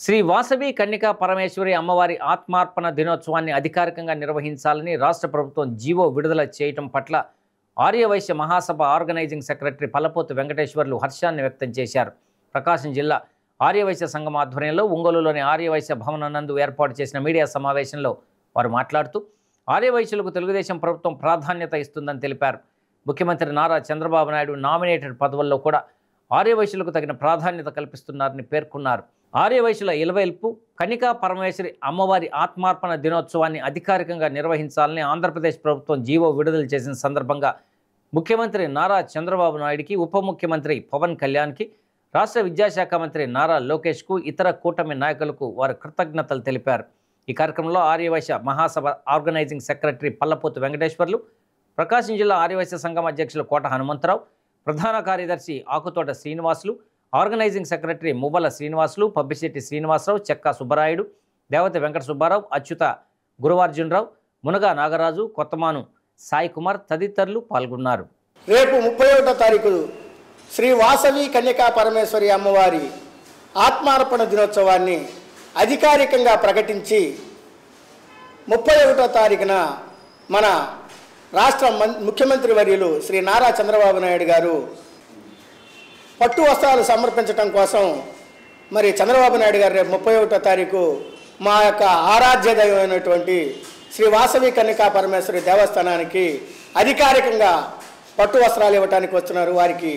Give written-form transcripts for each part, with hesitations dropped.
శ్రీ వాసవి కన్యకా పరమేశ్వరి అమ్మవారి ఆత్మార్పణ దినోత్సవాన్ని అధికారికంగా నిర్వహించాలని రాష్ట్ర ప్రభుత్వం జీవో విడుదల చేయటం పట్ల ఆర్యవైశ్య మహాసభ ఆర్గనైజింగ్ సెక్రటరీ పల్లపోతు వెంకటేశ్వర్లు హర్షాన్ని వ్యక్తం చేశారు. ప్రకాశం జిల్లా ఆర్యవైశ్య సంఘం ఆధ్వర్యంలో ఒంగోలులోని ఆర్యవైశ్య భవనం నందు ఏర్పాటు చేసిన మీడియా సమావేశంలో వారు మాట్లాడుతూ ఆర్యవైశ్యులకు తెలుగుదేశం ప్రభుత్వం ప్రాధాన్యత ఇస్తుందని తెలిపారు. ముఖ్యమంత్రి నారా చంద్రబాబు నాయుడు నామినేటెడ్ పదవుల్లో కూడా ఆర్యవైశ్యులకు తగిన ప్రాధాన్యత కల్పిస్తున్నారని పేర్కొన్నారు. ఆర్యవైశ్యుల ఇలవేల్పు కన్యకా పరమేశ్వరి అమ్మవారి ఆత్మార్పణ దినోత్సవాన్ని అధికారికంగా నిర్వహించాలని ఆంధ్రప్రదేశ్ ప్రభుత్వం జీవో విడుదల చేసిన సందర్భంగా ముఖ్యమంత్రి నారా చంద్రబాబు నాయుడికి, ఉప ముఖ్యమంత్రి పవన్ కళ్యాణ్కి, రాష్ట్ర విద్యాశాఖ మంత్రి నారా లోకేష్కు, ఇతర కూటమి నాయకులకు వారు కృతజ్ఞతలు తెలిపారు. ఈ కార్యక్రమంలో ఆర్యవైశ్య మహాసభ ఆర్గనైజింగ్ సెక్రటరీ పల్లపోతు వెంకటేశ్వర్లు, ప్రకాశం జిల్లా ఆర్యవైశ్య సంఘం అధ్యక్షులు కోట హనుమంతరావు, ప్రధాన కార్యదర్శి ఆకుతోట శ్రీనివాసులు, ఆర్గనైజింగ్ సెక్రటరీ మువ్వల శ్రీనివాసులు, పబ్బిశెట్టి శ్రీనివాసరావు, చెక్కా సుబ్బరాయుడు, దేవత వెంకట సుబ్బారావు, అచ్యుత గురువార్జునరావు, మునగా నాగరాజు, కొత్తమాను సాయి కుమార్ తదితరులు పాల్గొన్నారు. రేపు 31వ తారీఖు శ్రీ వాసవి కన్యకా పరమేశ్వరి అమ్మవారి ఆత్మార్పణ దినోత్సవాన్ని అధికారికంగా ప్రకటించి 31వ తారీఖున మన రాష్ట్ర ముఖ్యమంత్రి వర్యులు శ్రీ నారా చంద్రబాబు నాయుడు గారు పట్టు వస్త్రాలు సమర్పించడం కోసం మరి చంద్రబాబు నాయుడు గారు రేపు 31వ తారీఖు మా యొక్క ఆరాధ్య దైవమైనటువంటి శ్రీ వాసవి కన్యకా పరమేశ్వరి దేవస్థానానికి అధికారికంగా పట్టు వస్త్రాలు ఇవ్వడానికి వస్తున్నారు. వారికి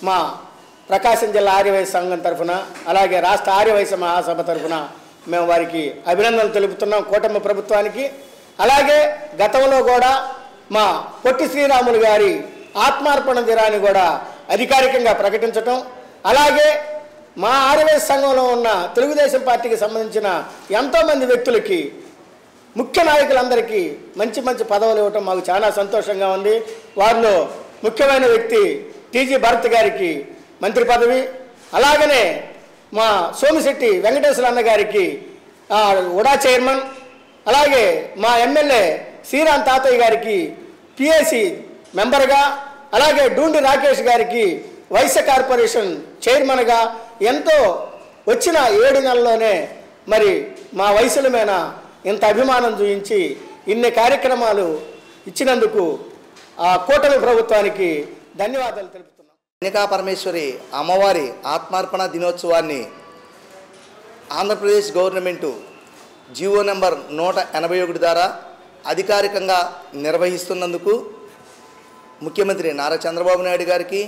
మా ప్రకాశం జిల్లా ఆర్యవైశ్య సంఘం తరఫున, అలాగే రాష్ట్ర ఆర్యవైశ్య మహాసభ తరఫున మేము వారికి అభినందనలు తెలుపుతున్నాం. కూటమి ప్రభుత్వానికి, అలాగే గతంలో కూడా మా పొట్టి శ్రీరాములు గారి ఆత్మార్పణ దినాన్ని కూడా అధికారికంగా ప్రకటించటం, అలాగే మా ఆర్యవైశ్య సంఘంలో ఉన్న తెలుగుదేశం పార్టీకి సంబంధించిన ఎంతోమంది వ్యక్తులకి, ముఖ్య నాయకులందరికీ మంచి మంచి పదవులు ఇవ్వటం మాకు చాలా సంతోషంగా ఉంది. వారిలో ముఖ్యమైన వ్యక్తి టీజీ భరత్ గారికి మంత్రి పదవి, అలాగనే మా సోమిశెట్టి వెంకటేశ్వర అన్న గారికి ఉడా చైర్మన్, అలాగే మా ఎమ్మెల్యే శ్రీరామ్ తాతయ్య గారికి పిఏసి మెంబర్గా, అలాగే డూండి రాకేష్ గారికి వైశ్య కార్పొరేషన్ చైర్మన్గా ఎంతో వచ్చిన 7 నెలల్లోనే మరి మా వైశ్యుల మీద ఇంత అభిమానం చూపించి ఇన్ని కార్యక్రమాలు ఇచ్చినందుకు ఆ కూటమి ప్రభుత్వానికి ధన్యవాదాలు తెలుపుతున్నాం. కన్యకా పరమేశ్వరి అమ్మవారి ఆత్మార్పణ దినోత్సవాన్ని ఆంధ్రప్రదేశ్ గవర్నమెంటు జీవో నెంబర్ 181 ద్వారా అధికారికంగా నిర్వహిస్తున్నందుకు ముఖ్యమంత్రి నారా చంద్రబాబు నాయుడు గారికి,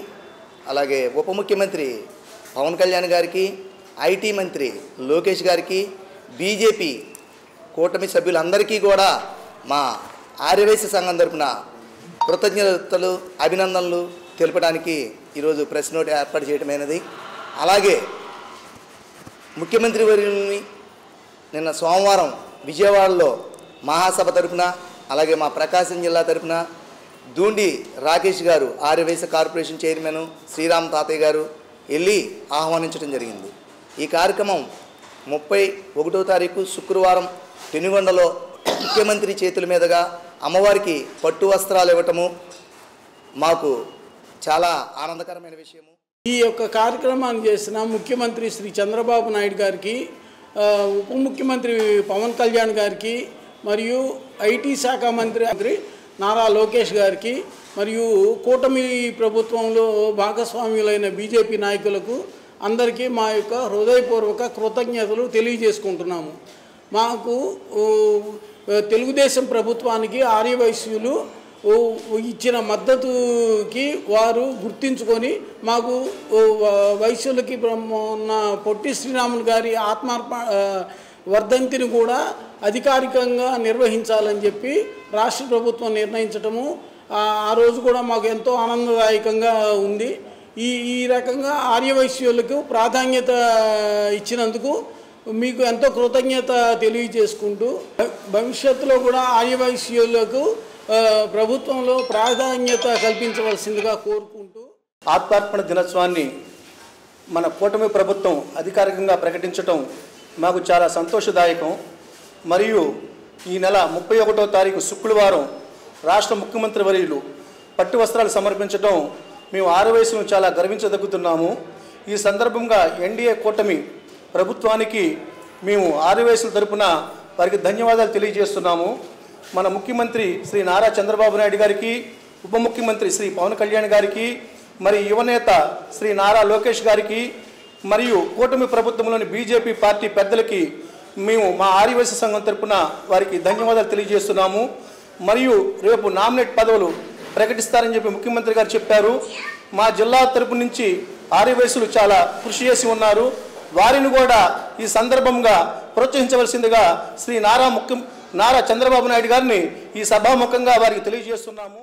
అలాగే ఉప ముఖ్యమంత్రి పవన్ కళ్యాణ్ గారికి, ఐటీ మంత్రి లోకేష్ గారికి, బీజేపీ కూటమి సభ్యులందరికీ కూడా మా ఆర్యవైశ్య సంఘం తరపున కృతజ్ఞతలు, అభినందనలు తెలపడానికి ఈరోజు ప్రెస్ నోట్ ఏర్పాటు చేయడమైనది. అలాగే ముఖ్యమంత్రి వర్యుల్ని నిన్న సోమవారం విజయవాడలో మహాసభ తరపున, అలాగే మా ప్రకాశం జిల్లా తరపున దూండి రాకేష్ గారు, ఆర్యవైశ్య కార్పొరేషన్ చైర్మన్ శ్రీరామ్ తాతయ్య గారు వెళ్ళి ఆహ్వానించడం జరిగింది. ఈ కార్యక్రమం 31వ తారీఖు శుక్రవారం పెనుగొండలో ముఖ్యమంత్రి చేతుల మీదుగా అమ్మవారికి పట్టు వస్త్రాలు ఇవ్వటము మాకు చాలా ఆనందకరమైన విషయము. ఈ యొక్క కార్యక్రమాన్ని చేసిన ముఖ్యమంత్రి శ్రీ చంద్రబాబు నాయుడు గారికి, ఉప ముఖ్యమంత్రి పవన్ కళ్యాణ్ గారికి, మరియు ఐటీ శాఖ మంత్రి నారా లోకేష్ గారికి, మరియు కూటమి ప్రభుత్వంలో భాగస్వామ్యులైన బీజేపీ నాయకులకు అందరికీ మా యొక్క హృదయపూర్వక కృతజ్ఞతలు తెలియజేసుకుంటున్నాము. మాకు తెలుగుదేశం ప్రభుత్వానికి ఆర్యవైశ్యులు ఇచ్చిన మద్దతుకి వారు గుర్తించుకొని మాకు వైశ్యులకి ఉన్న పొట్టి శ్రీరాములు గారి వర్ధంతిని కూడా అధికారికంగా నిర్వహించాలని చెప్పి రాష్ట్ర ప్రభుత్వం నిర్ణయించటము ఆ రోజు కూడా మాకు ఎంతో ఆనందదాయకంగా ఉంది. ఈ రకంగా ఆర్యవైశ్యులకు ప్రాధాన్యత ఇచ్చినందుకు మీకు ఎంతో కృతజ్ఞత తెలియజేసుకుంటూ భవిష్యత్తులో కూడా ఆర్యవైశ్యులకు ప్రభుత్వంలో ప్రాధాన్యత కల్పించవలసిందిగా కోరుకుంటూ ఆత్మార్పణ దినోత్సవాన్ని మన కూటమి ప్రభుత్వం అధికారికంగా ప్రకటించటం మాకు చాలా సంతోషదాయకం. మరియు ఈ నెల 31వ తారీఖు శుక్రవారం రాష్ట్ర ముఖ్యమంత్రి వర్యులు పట్టు వస్త్రాలు సమర్పించడం మేము ఆర్యవైశ్యులను చాలా గర్వించదగ్గుతున్నాము. ఈ సందర్భంగా ఎన్డీఏ కూటమి ప్రభుత్వానికి మేము ఆర్యవైశ్యుల తరపున వారికి ధన్యవాదాలు తెలియజేస్తున్నాము. మన ముఖ్యమంత్రి శ్రీ నారా చంద్రబాబు నాయుడు గారికి, ఉప ముఖ్యమంత్రి శ్రీ పవన్ కళ్యాణ్ గారికి, మరి యువనేత శ్రీ నారా లోకేష్ గారికి, మరియు కూటమి ప్రభుత్వంలోని బీజేపీ పార్టీ పెద్దలకి మేము మా ఆర్యవైశ్య సంఘం తరపున వారికి ధన్యవాదాలు తెలియజేస్తున్నాము. మరియు రేపు నామినేట్ పదవులు ప్రకటిస్తారని చెప్పి ముఖ్యమంత్రి గారు చెప్పారు. మా జిల్లా తరపు నుంచి ఆర్యవైశ్యులు చాలా కృషి చేసి ఉన్నారు. వారిని కూడా ఈ సందర్భంగా ప్రోత్సహించవలసిందిగా శ్రీ నారా చంద్రబాబు నాయుడు గారిని ఈ సభాముఖంగా వారికి తెలియజేస్తున్నాము.